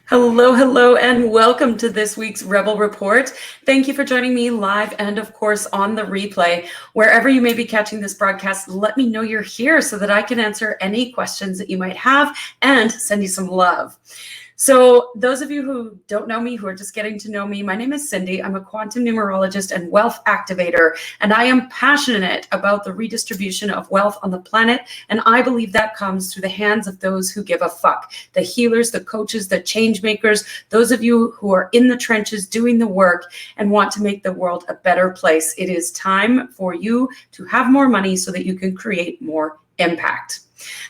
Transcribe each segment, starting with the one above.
Hello, hello, and welcome to this week's Rebel Report. Thank you for joining me live and, of course, on the replay. Wherever you may be catching this broadcast, let me know you're here so that I can answer any questions that you might have and send you some love. So those of you who don't know me, who are just getting to know me, my name is Cindy. I'm a quantum numerologist and wealth activator, and I am passionate about the redistribution of wealth on the planet. And I believe that comes through the hands of those who give a fuck, the healers, the coaches, the change makers, those of you who are in the trenches doing the work and want to make the world a better place. It is time for you to have more money so that you can create more impact.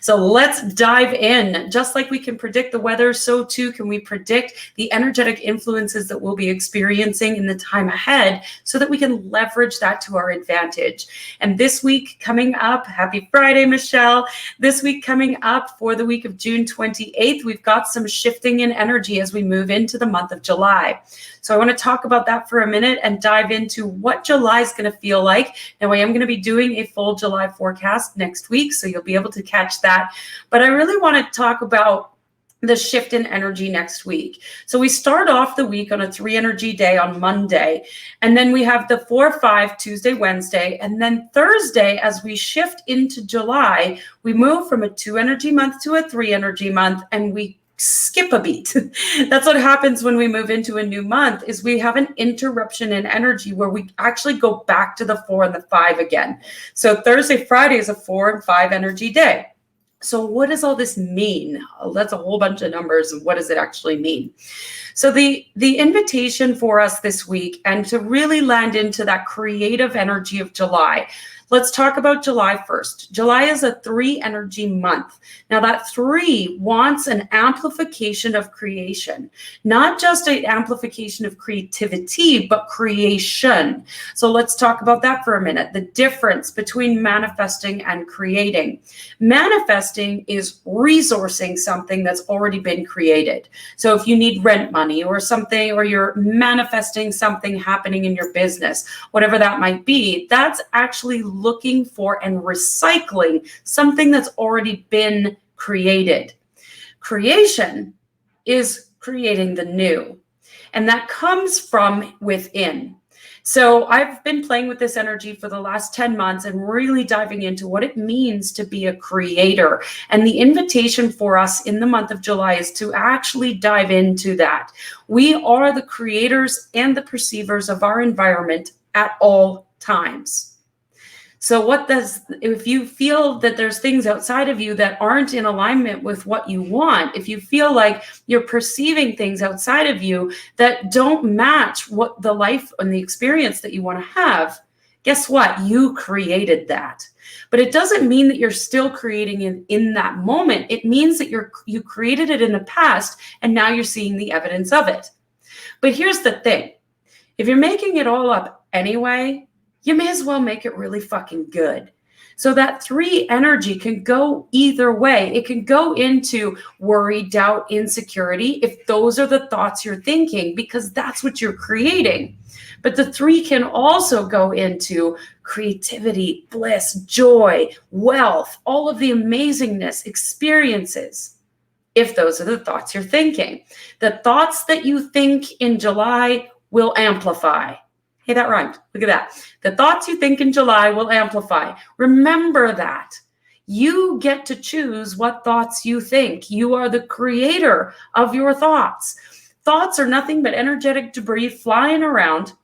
So let's dive in. Just like we can predict the weather, so too can we predict the energetic influences that we'll be experiencing in the time ahead so that we can leverage that to our advantage. And this week coming up, happy Friday, Michelle. This week coming up for the week of June 28th, we've got some shifting in energy as we move into the month of July. So I want to talk about that for a minute and dive into what July is going to feel like. Now, I am going to be doing a full July forecast next week, so you'll be able to catch that. But I really want to talk about the shift in energy next week. So we start off the week on a 3 energy day on Monday, and then we have the 4-5 Tuesday, Wednesday, and then Thursday, as we shift into July, we move from a 2 energy month to a 3 energy month, and we skip a beat. That's what happens when we move into a new month, is we have an interruption in energy where we actually go back to the 4 and the 5 again. So Thursday, Friday is a 4 and 5 energy day. So what does all this mean? That's a whole bunch of numbers. And what does it actually mean? So the invitation for us this week, and to really land into that creative energy of July, let's talk about July first. July is a 3 energy month. Now that 3 wants an amplification of creation, not just an amplification of creativity, but creation. So let's talk about that for a minute. The difference between manifesting and creating. Manifesting is resourcing something that's already been created. So if you need rent money or something, or you're manifesting something happening in your business, whatever that might be, that's actually looking for and recycling something that's already been created. Creation is creating the new, and that comes from within. So I've been playing with this energy for the last 10 months and really diving into what it means to be a creator. And the invitation for us in the month of July is to actually dive into that. We are the creators and the perceivers of our environment at all times. So if you feel that there's things outside of you that aren't in alignment with what you want, if you feel like you're perceiving things outside of you that don't match what the life and the experience that you want to have, guess what? You created that. But it doesn't mean that you're still creating it in that moment. It means that you created it in the past, and now you're seeing the evidence of it. But here's the thing. If you're making it all up anyway, you may as well make it really fucking good. So that 3 energy can go either way. It can go into worry, doubt, insecurity, if those are the thoughts you're thinking, because that's what you're creating. But the 3 can also go into creativity, bliss, joy, wealth, all of the amazingness, experiences, if those are the thoughts you're thinking. The thoughts that you think in July will amplify. Hey, that rhymed. Look at that. The thoughts you think in July will amplify. Remember that. You get to choose what thoughts you think. You are the creator of your thoughts. Thoughts are nothing but energetic debris flying around,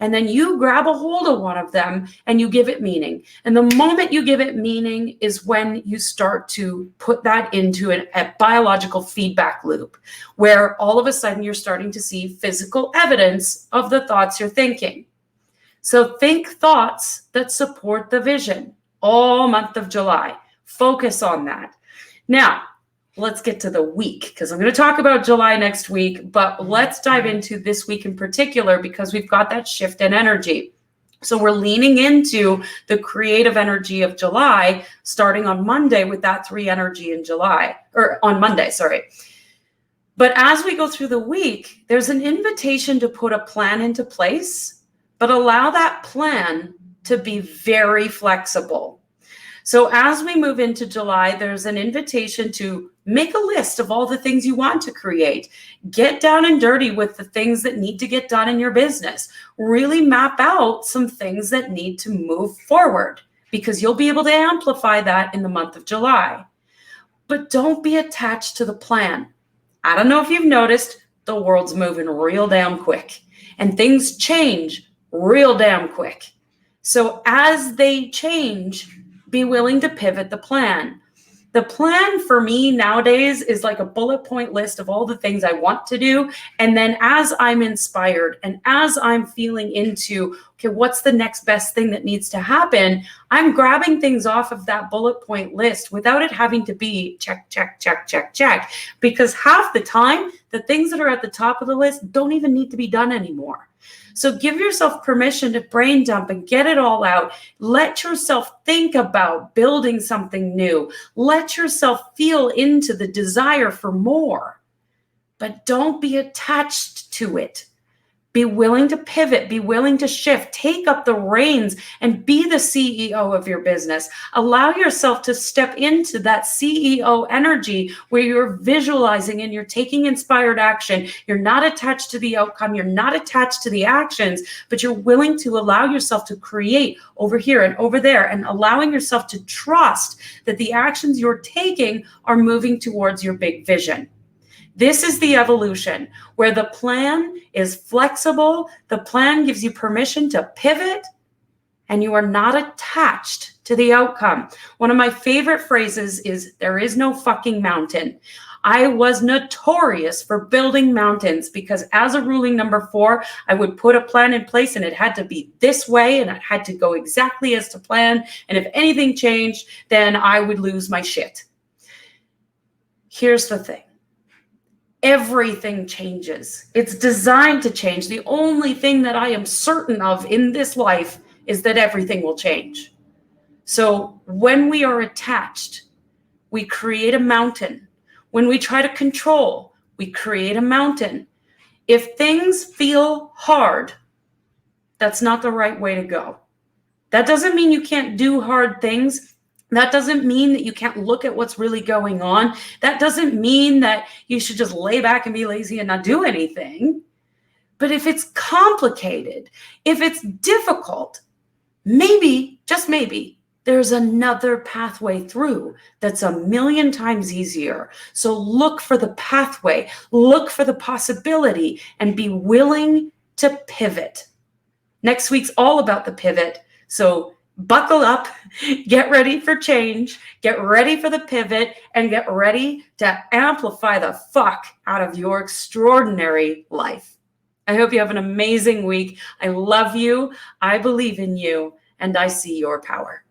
and then you grab a hold of one of them and you give it meaning. And the moment you give it meaning is when you start to put that into a biological feedback loop, where all of a sudden you're starting to see physical evidence of the thoughts you're thinking. So think thoughts that support the vision all month of July. Focus on that. Now, let's get to the week, because I'm going to talk about July next week, but let's dive into this week in particular, because we've got that shift in energy. So we're leaning into the creative energy of July, starting on Monday with that 3 energy in July, or on Monday, sorry. But as we go through the week, there's an invitation to put a plan into place, but allow that plan to be very flexible. So as we move into July, there's an invitation to Make a list of all the things you want to create. Get down and dirty with the things that need to get done in your business. Really map out some things that need to move forward, because you'll be able to amplify that in the month of July. But don't be attached to the plan. I don't know if you've noticed, the world's moving real damn quick and things change real damn quick. So as they change, be willing to pivot the plan. The plan for me nowadays is like a bullet point list of all the things I want to do. And then as I'm inspired and as I'm feeling into, okay, what's the next best thing that needs to happen? I'm grabbing things off of that bullet point list without it having to be check, check, check, check, check. Because half the time, the things that are at the top of the list don't even need to be done anymore. So give yourself permission to brain dump and get it all out. Let yourself think about building something new. Let yourself feel into the desire for more, but don't be attached to it. Be willing to pivot, be willing to shift, take up the reins and be the CEO of your business. Allow yourself to step into that CEO energy where you're visualizing and you're taking inspired action. You're not attached to the outcome. You're not attached to the actions, but you're willing to allow yourself to create over here and over there, and allowing yourself to trust that the actions you're taking are moving towards your big vision. This is the evolution where the plan is flexible. The plan gives you permission to pivot and you are not attached to the outcome. One of my favorite phrases is, there is no fucking mountain. I was notorious for building mountains because as a ruling number 4, I would put a plan in place and it had to be this way and it had to go exactly as to plan. And if anything changed, then I would lose my shit. Here's the thing. Everything changes. It's designed to change. The only thing that I am certain of in this life is that everything will change. So when we are attached, we create a mountain. When we try to control, we create a mountain. If things feel hard, that's not the right way to go. That doesn't mean you can't do hard things. That doesn't mean that you can't look at what's really going on. That doesn't mean that you should just lay back and be lazy and not do anything. But if it's complicated, if it's difficult, maybe, just maybe, there's another pathway through that's 1,000,000 times easier. So look for the pathway, look for the possibility, and be willing to pivot. Next week's all about the pivot. So buckle up, get ready for change, get ready for the pivot, and get ready to amplify the fuck out of your extraordinary life. I hope you have an amazing week. I love you, I believe in you, and I see your power.